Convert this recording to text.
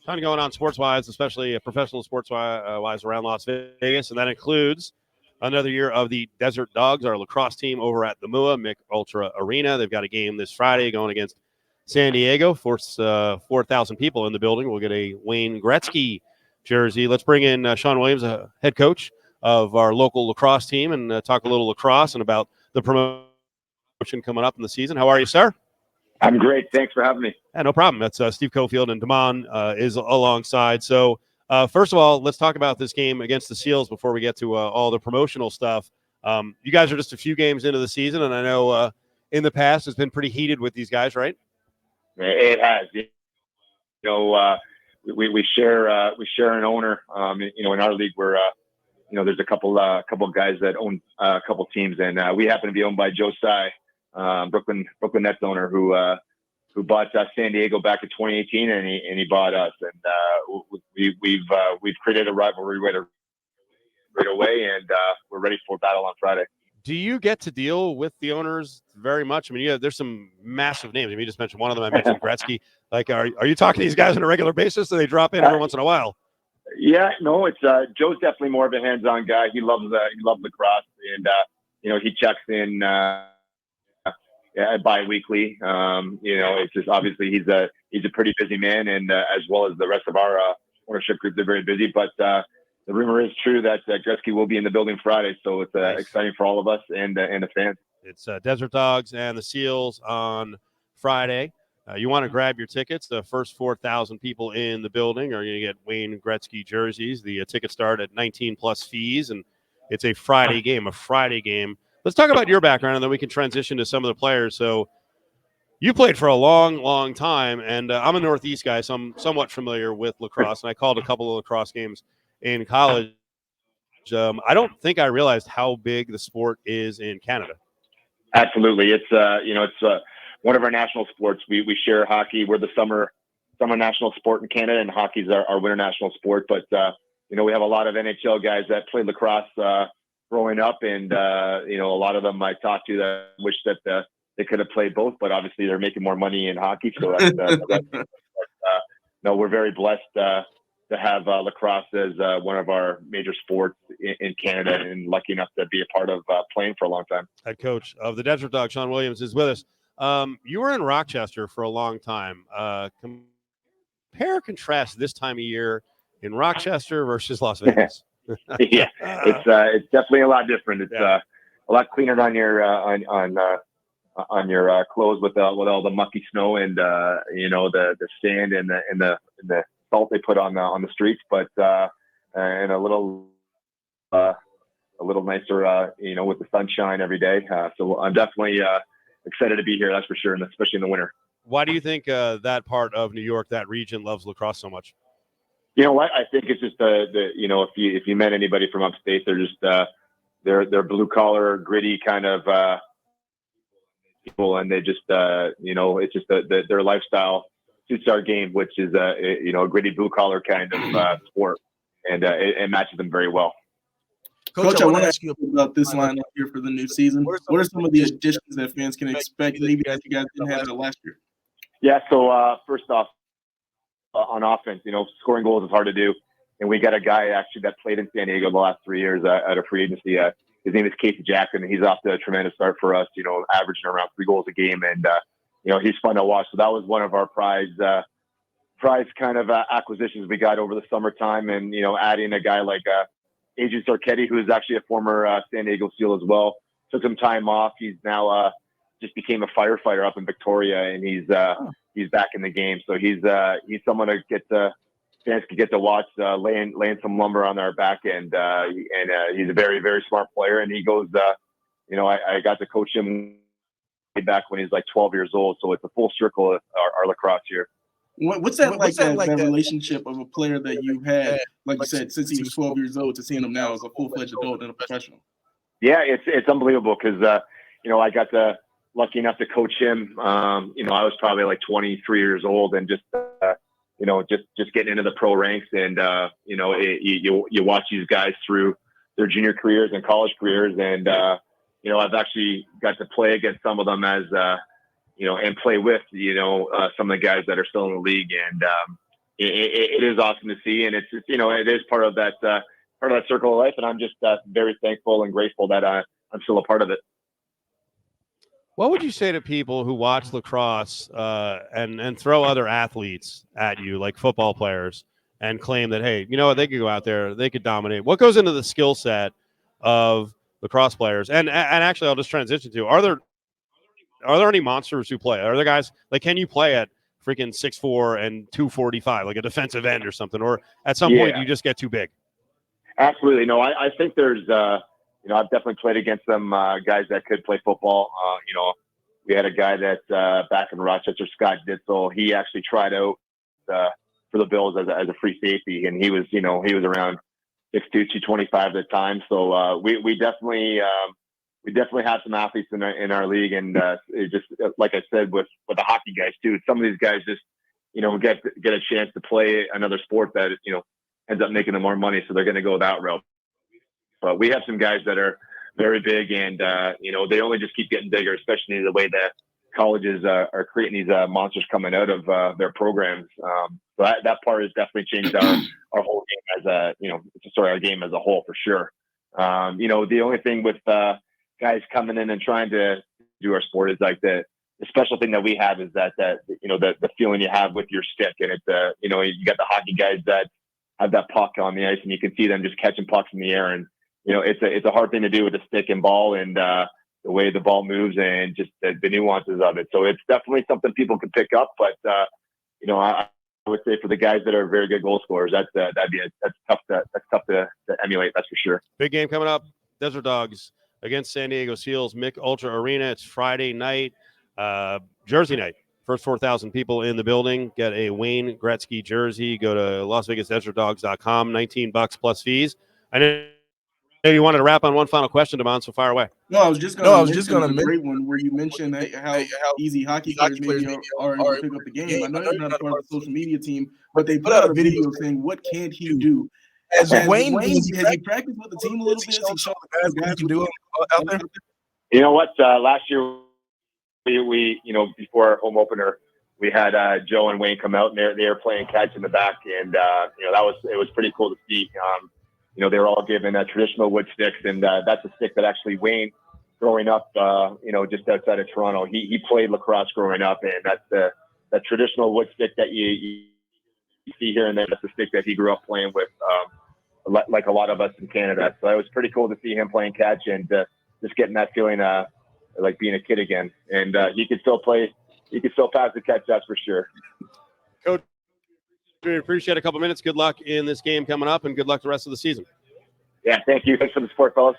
Ton going on sports-wise, especially professional sports-wise around Las Vegas, and that includes another year of the Desert Dogs, our lacrosse team over at the MUA Mick Ultra Arena. They've got a game this Friday going against San Diego. 4,000 people in the building. We'll get a Wayne Gretzky jersey. Let's bring in Shawn Williams, head coach of our local lacrosse team, and talk a little lacrosse and about the promotion coming up in the season. How are you, sir? I'm great. Thanks for having me. Yeah, no problem. That's Steve Cofield, and Damon is alongside. So, first of all, let's talk about this game against the Seals before we get to all the promotional stuff. You guys are just a few games into the season, and I know in the past it's been pretty heated with these guys, right? It has. We share an owner. In our league, we're there's a couple guys that own a couple teams, and we happen to be owned by Joe Tsai, Brooklyn Nets owner, who bought San Diego back in 2018, and he bought us, and we've created a rivalry right away, and we're ready for battle on Friday. Do you get to deal with the owners very much? I mean, there's some massive names. I mean, you just mentioned one of them. I mentioned Gretzky. Like, are you talking to these guys on a regular basis, or they drop in every once in a while? Yeah, no, it's Joe's definitely more of a hands-on guy. He loves lacrosse, and he checks in bi-weekly. It's just obviously he's a pretty busy man, and as well as the rest of our ownership group, they're very busy. But the rumor is true that Gretzky will be in the building Friday, so it's nice. Exciting for all of us and the fans. It's Desert Dogs and the Seals on Friday. You want to grab your tickets. The first 4,000 people in the building are going to get Wayne Gretzky jerseys. The tickets start at 19 plus fees, and it's a Friday game. Let's talk about your background, and then we can transition to some of the players. So you played for a long, long time, and I'm a Northeast guy, so I'm somewhat familiar with lacrosse, and I called a couple of lacrosse games in college. I don't think I realized how big the sport is in Canada. Absolutely. It's one of our national sports. We share hockey. We're the summer national sport in Canada, and hockey's our winter national sport. But, we have a lot of NHL guys that played lacrosse growing up, and, a lot of them I talked to that wish that they could have played both, but obviously they're making more money in hockey. So we're very blessed to have lacrosse as one of our major sports in Canada, and lucky enough to be a part of playing for a long time. Head coach of the Desert Dogs, Shawn Williams, is with us. You were in Rochester for a long time. Compare, contrast this time of year in Rochester versus Las Vegas. Yeah, it's definitely a lot different. It's a lot cleaner on your clothes with all the mucky snow and the sand and the salt they put on the streets, but and a little nicer, with the sunshine every day. So I'm definitely excited to be here. That's for sure, and especially in the winter. Why do you think that part of New York, that region, loves lacrosse so much? You know what? I think it's just if you met anybody from upstate, they're just they're blue collar, gritty kind of people, and they just it's just their lifestyle suits our game, which is a gritty blue collar kind of sport, and it matches them very well. Coach, I want to ask you about this lineup here for the new season. What are some of the additions that fans can expect, maybe that you guys didn't have last year? Yeah, so first off, on offense, scoring goals is hard to do, and we got a guy actually that played in San Diego the last 3 years at a free agency. His name is Casey Jackson, and he's off to a tremendous start for us. Averaging around 3 goals a game, and he's fun to watch. So that was one of our prize kind of acquisitions we got over the summertime, and adding a guy like Adrian Sarketti, who is actually a former San Diego Seal as well. Took some time off. He's now just became a firefighter up in Victoria, and he's back in the game. So he's someone to fans could get to watch laying some lumber on our back end. And he's a very, very smart player. And he goes, I got to coach him back when he was like 12 years old. So it's a full circle of our lacrosse here. What's that relationship of a player that you had, like you said, since he was 12 years old, to seeing him now as a full-fledged adult and a professional? Yeah, it's unbelievable because, I got lucky enough to coach him. I was probably like 23 years old, and just getting into the pro ranks, and you watch these guys through their junior careers and college careers, and I've actually got to play against some of them as and play with some of the guys that are still in the league, and it is awesome to see, and it's it is part of that circle of life, and I'm just very thankful and grateful that I'm still a part of it. What would you say to people who watch lacrosse and throw other athletes at you, like football players, and claim that, hey, you know what, they could go out there, they could dominate? What goes into the skill set of lacrosse players? And actually, I'll just transition to, are there any monsters who play? Are there guys, like, can you play at freaking 6'4" and 245, like a defensive end or something? Or at some point, you just get too big? Absolutely. No, I think there's I've definitely played against some guys that could play football. We had a guy that back in Rochester, Scott Ditzel. He actually tried out for the Bills as a free safety, and he was around 6'2", 225 at the time. So we definitely have some athletes in our league, and it just like I said with the hockey guys too. Some of these guys just get a chance to play another sport that ends up making them more money, so they're going to go that route. But we have some guys that are very big, and they only just keep getting bigger, especially the way that colleges are creating these monsters coming out of their programs. So that part has definitely changed our whole game our game as a whole for sure. The only thing with guys coming in and trying to do our sport is like the special thing that we have is that the feeling you have with your stick, and it's you got the hockey guys that have that puck on the ice, and you can see them just catching pucks in the air, and it's a hard thing to do with a stick and ball, and the way the ball moves, and just the nuances of it. So it's definitely something people can pick up, but I would say for the guys that are very good goal scorers, that's tough to emulate. That's for sure. Big game coming up, Desert Dogs against San Diego Seals, Mick Ultra Arena. It's Friday night, Jersey night. First 4,000 people in the building get a Wayne Gretzky jersey. Go to LasVegasDesertDogs.com, $19 plus fees. I know you wanted to wrap on one final question, Damon, so fire away. No, I was just going to mention a great one where you mentioned how easy hockey players maybe are able to pick up the game. I know you're not a part of the social media team, but they put out a video saying, what can't he do? As Wayne, has he practiced with the team a little bit? Has he shown the guys can do it out there? You know what? Last year, we before our home opener, we had Joe and Wayne come out, and they were playing catch in the back, and it was pretty cool to see. They were all given traditional wood sticks, and that's a stick that actually Wayne, growing up, just outside of Toronto, he played lacrosse growing up, and that's that traditional wood stick that you see here and there. That's the stick that he grew up playing with, like a lot of us in Canada. So it was pretty cool to see him playing catch and just getting that feeling like being a kid again. And he could still play. He could still pass the catch, that's for sure. Coach, we appreciate a couple minutes. Good luck in this game coming up, and good luck the rest of the season. Yeah, thank you. Thanks for the support, fellas.